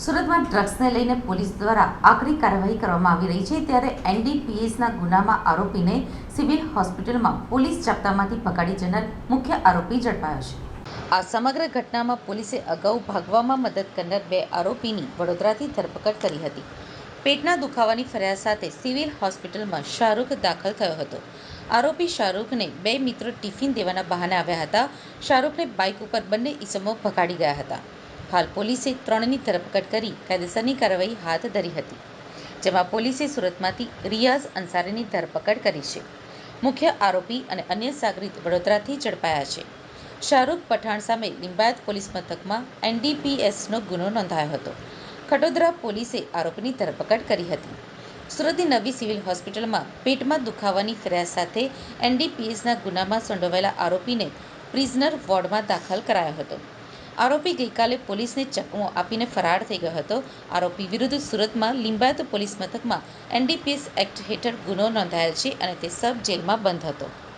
સુરતમાં ડ્રગ્સને લઈને પોલીસ દ્વારા આકરી કાર્યવાહી કરવામાં આવી રહી છે, ત્યારે એનડીપીએસના ગુનામાં આરોપીને સિવિલ હોસ્પિટલમાં પોલીસ જાપ્તામાંથી ભગાડી જનાર મુખ્ય આરોપી ઝડપાયો છે. આ સમગ્ર ઘટનામાં પોલીસે અગાઉ ભાગવામાં મદદ કરનાર 2 આરોપીની વડોદરાથી ધરપકડ કરી હતી. પેટના દુખાવાની ફરિયાદ સાથે સિવિલ હોસ્પિટલમાં શાહરૂખ દાખલ થયો હતો. આરોપી શાહરૂખને 2 મિત્રો ટિફિન દેવાના બહાને આવ્યા હતા. શાહરૂખને બાઇક ઉપર બંને ઈસમો ભગાડી ગયા હતા. હાલ પોલીસે 3ની ધરપકડ કરી કાયદેસરની કાર્યવાહી હાથ ધરી હતી, જેમાં પોલીસે સુરતમાંથી રિયાઝ અંસારીની ધરપકડ કરી છે. મુખ્ય આરોપી અને અન્ય સાગરીત વડોદરાથી ઝડપાયા છે. શાહરૂખ પઠાણ સામે લિંબાયત પોલીસ મથકમાં એનડીપીએસનો ગુનો નોંધાયો હતો. ખટોદરા પોલીસે આરોપીની ધરપકડ કરી હતી. સુરતની નવી સિવિલ હોસ્પિટલમાં પેટમાં દુખાવાની ફરિયાદ સાથે એનડીપીએસના ગુનામાં સંડોવાયેલા આરોપીને પ્રિઝનર વોર્ડમાં દાખલ કરાયો હતો. આરોપી ગઈકાલે પોલીસને ચકમો આપીને ફરાર થઈ ગયો હતો. આરોપી વિરુદ્ધ સુરતમાં લિંબાયત પોલીસ મથકમાં એનડીપીએસ એક્ટ હેઠળ ગુનો નોંધાયેલ છે અને તે સબ જેલમાં બંધ હતો.